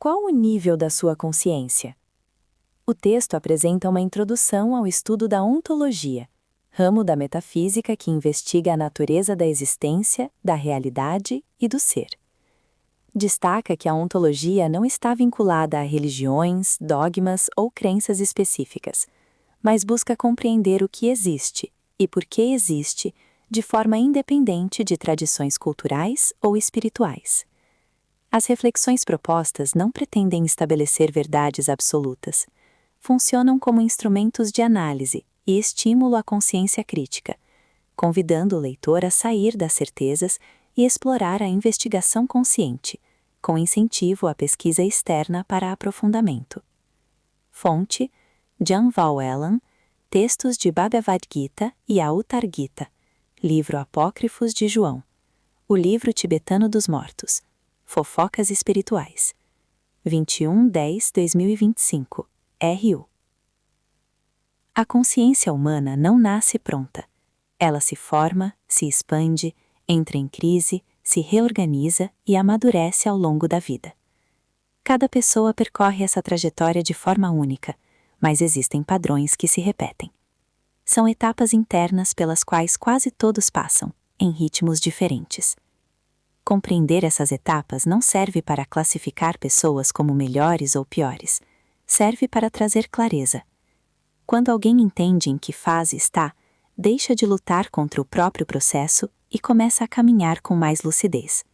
Qual o nível da sua consciência? O texto apresenta uma introdução ao estudo da ontologia, ramo da metafísica que investiga a natureza da existência, da realidade e do ser. Destaca que a ontologia não está vinculada a religiões, dogmas ou crenças específicas, mas busca compreender o que existe e por que existe de forma independente de tradições culturais ou espirituais. As reflexões propostas não pretendem estabelecer verdades absolutas. Funcionam como instrumentos de análise e estímulo à consciência crítica, convidando o leitor a sair das certezas e explorar a investigação consciente, com incentivo à pesquisa externa para aprofundamento. Fonte: Jan Valjean, Textos de Bhagavad Gita e Autar Gita, Livro Apócrifos de João, O Livro Tibetano dos Mortos, Fofocas Espirituais, 21/10/2025, RU. A consciência humana não nasce pronta. Ela se forma, se expande, entra em crise, se reorganiza e amadurece ao longo da vida. Cada pessoa percorre essa trajetória de forma única, mas existem padrões que se repetem. São etapas internas pelas quais quase todos passam, em ritmos diferentes. Compreender essas etapas não serve para classificar pessoas como melhores ou piores. Serve para trazer clareza. Quando alguém entende em que fase está, deixa de lutar contra o próprio processo e começa a caminhar com mais lucidez.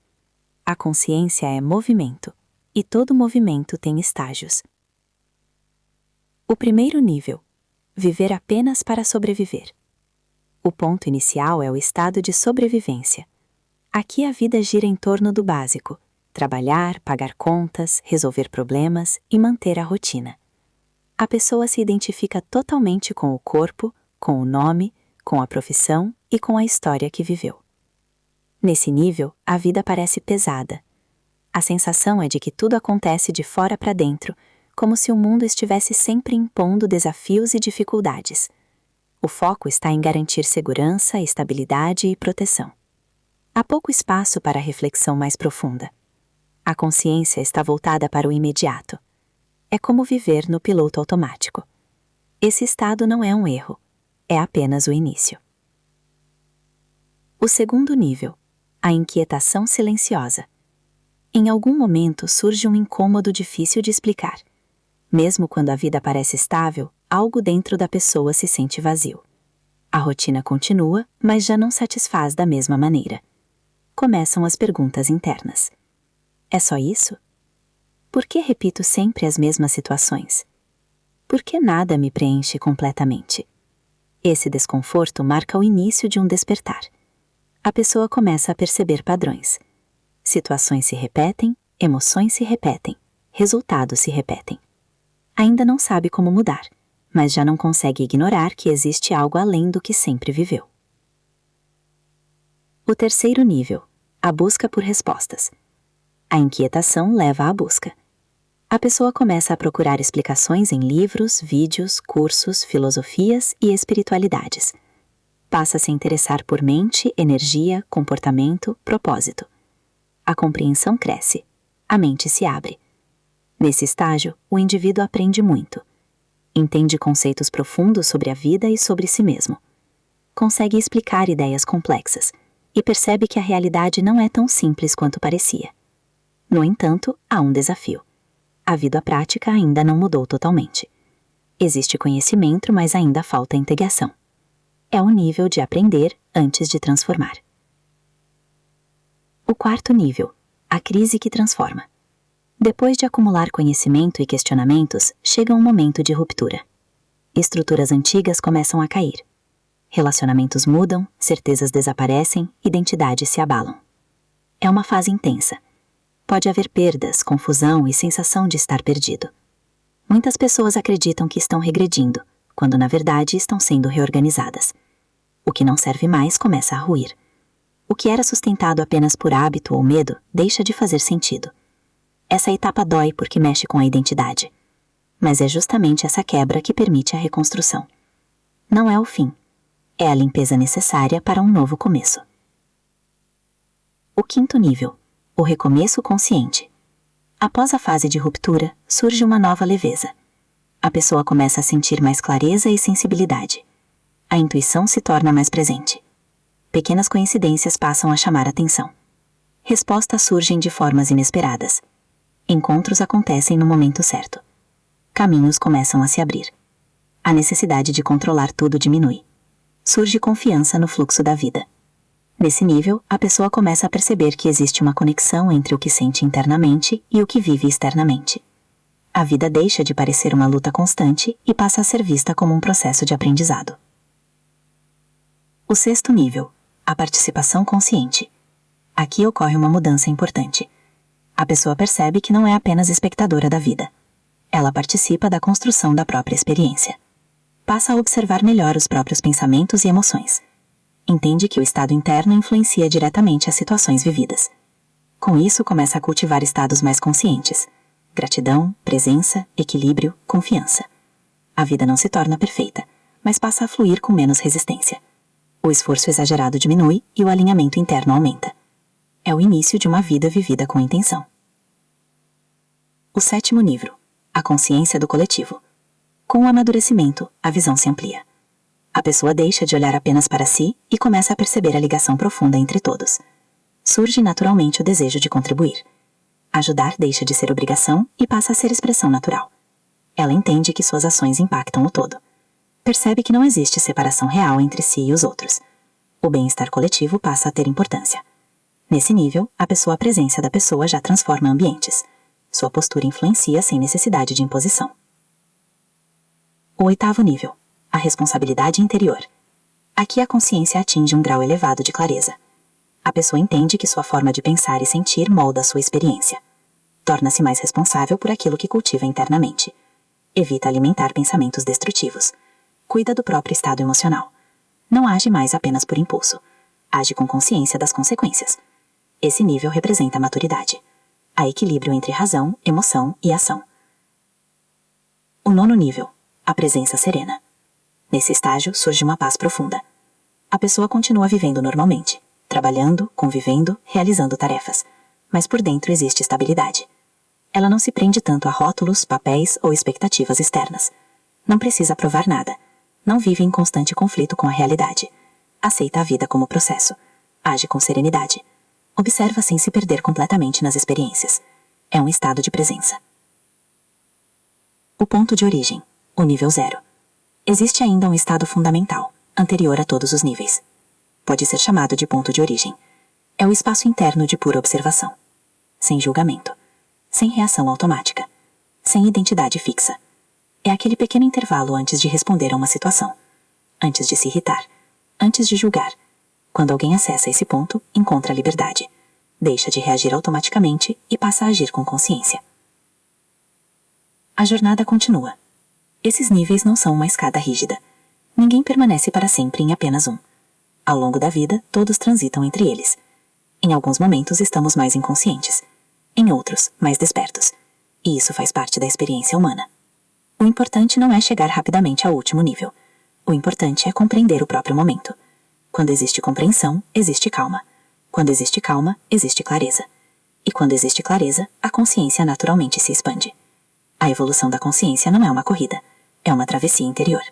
A consciência é movimento, e todo movimento tem estágios. O primeiro nível: viver apenas para sobreviver. O ponto inicial é o estado de sobrevivência. Aqui a vida gira em torno do básico: trabalhar, pagar contas, resolver problemas e manter a rotina. A pessoa se identifica totalmente com o corpo, com o nome, com a profissão e com a história que viveu. Nesse nível, a vida parece pesada. A sensação é de que tudo acontece de fora para dentro, como se o mundo estivesse sempre impondo desafios e dificuldades. O foco está em garantir segurança, estabilidade e proteção. Há pouco espaço para a reflexão mais profunda. A consciência está voltada para o imediato. É como viver no piloto automático. Esse estado não é um erro, é apenas o início. O segundo nível: a inquietação silenciosa. Em algum momento surge um incômodo difícil de explicar. Mesmo quando a vida parece estável, algo dentro da pessoa se sente vazio. A rotina continua, mas já não satisfaz da mesma maneira. Começam as perguntas internas. É só isso? Por que repito sempre as mesmas situações? Por que nada me preenche completamente? Esse desconforto marca o início de um despertar. A pessoa começa a perceber padrões. Situações se repetem, emoções se repetem, resultados se repetem. Ainda não sabe como mudar, mas já não consegue ignorar que existe algo além do que sempre viveu. O terceiro nível: a busca por respostas. A inquietação leva à busca. A pessoa começa a procurar explicações em livros, vídeos, cursos, filosofias e espiritualidades. Passa a se interessar por mente, energia, comportamento, propósito. A compreensão cresce. A mente se abre. Nesse estágio, o indivíduo aprende muito. Entende conceitos profundos sobre a vida e sobre si mesmo. Consegue explicar ideias complexas e percebe que a realidade não é tão simples quanto parecia. No entanto, há um desafio. A vida prática ainda não mudou totalmente. Existe conhecimento, mas ainda falta integração. É o nível de aprender antes de transformar. O quarto nível: a crise que transforma. Depois de acumular conhecimento e questionamentos, chega um momento de ruptura. Estruturas antigas começam a cair. Relacionamentos mudam, certezas desaparecem, identidades se abalam. É uma fase intensa. Pode haver perdas, confusão e sensação de estar perdido. Muitas pessoas acreditam que estão regredindo, quando na verdade estão sendo reorganizadas. O que não serve mais começa a ruir. O que era sustentado apenas por hábito ou medo deixa de fazer sentido. Essa etapa dói porque mexe com a identidade. Mas é justamente essa quebra que permite a reconstrução. Não é o fim. É a limpeza necessária para um novo começo. O quinto nível: o recomeço consciente. Após a fase de ruptura, surge uma nova leveza. A pessoa começa a sentir mais clareza e sensibilidade. A intuição se torna mais presente. Pequenas coincidências passam a chamar atenção. Respostas surgem de formas inesperadas. Encontros acontecem no momento certo. Caminhos começam a se abrir. A necessidade de controlar tudo diminui. Surge confiança no fluxo da vida. Nesse nível, a pessoa começa a perceber que existe uma conexão entre o que sente internamente e o que vive externamente. A vida deixa de parecer uma luta constante e passa a ser vista como um processo de aprendizado. O sexto nível, a participação consciente. Aqui ocorre uma mudança importante. A pessoa percebe que não é apenas espectadora da vida. Ela participa da construção da própria experiência. Passa a observar melhor os próprios pensamentos e emoções. Entende que o estado interno influencia diretamente as situações vividas. Com isso, começa a cultivar estados mais conscientes. Gratidão, presença, equilíbrio, confiança. A vida não se torna perfeita, mas passa a fluir com menos resistência. O esforço exagerado diminui e o alinhamento interno aumenta. É o início de uma vida vivida com intenção. O sétimo nível, a consciência do coletivo. Com o amadurecimento, a visão se amplia. A pessoa deixa de olhar apenas para si e começa a perceber a ligação profunda entre todos. Surge naturalmente o desejo de contribuir. Ajudar deixa de ser obrigação e passa a ser expressão natural. Ela entende que suas ações impactam o todo. Percebe que não existe separação real entre si e os outros. O bem-estar coletivo passa a ter importância. Nesse nível, a presença da pessoa já transforma ambientes. Sua postura influencia sem necessidade de imposição. O oitavo nível, a responsabilidade interior. Aqui a consciência atinge um grau elevado de clareza. A pessoa entende que sua forma de pensar e sentir molda a sua experiência. Torna-se mais responsável por aquilo que cultiva internamente. Evita alimentar pensamentos destrutivos. Cuida do próprio estado emocional. Não age mais apenas por impulso. Age com consciência das consequências. Esse nível representa a maturidade. Há equilíbrio entre razão, emoção e ação. O nono nível, a presença serena. Nesse estágio surge uma paz profunda. A pessoa continua vivendo normalmente, trabalhando, convivendo, realizando tarefas, mas por dentro existe estabilidade. Ela não se prende tanto a rótulos, papéis ou expectativas externas. Não precisa provar nada. Não vive em constante conflito com a realidade. Aceita a vida como processo. Age com serenidade. Observa sem se perder completamente nas experiências. É um estado de presença. O ponto de origem, o nível 0. Existe ainda um estado fundamental, anterior a todos os níveis. Pode ser chamado de ponto de origem. É o espaço interno de pura observação. Sem julgamento. Sem reação automática. Sem identidade fixa. É aquele pequeno intervalo antes de responder a uma situação. Antes de se irritar. Antes de julgar. Quando alguém acessa esse ponto, encontra a liberdade. Deixa de reagir automaticamente e passa a agir com consciência. A jornada continua. Esses níveis não são uma escada rígida. Ninguém permanece para sempre em apenas um. Ao longo da vida, todos transitam entre eles. Em alguns momentos estamos mais inconscientes. Em outros, mais despertos. E isso faz parte da experiência humana. O importante não é chegar rapidamente ao último nível. O importante é compreender o próprio momento. Quando existe compreensão, existe calma. Quando existe calma, existe clareza. E quando existe clareza, a consciência naturalmente se expande. A evolução da consciência não é uma corrida, é uma travessia interior.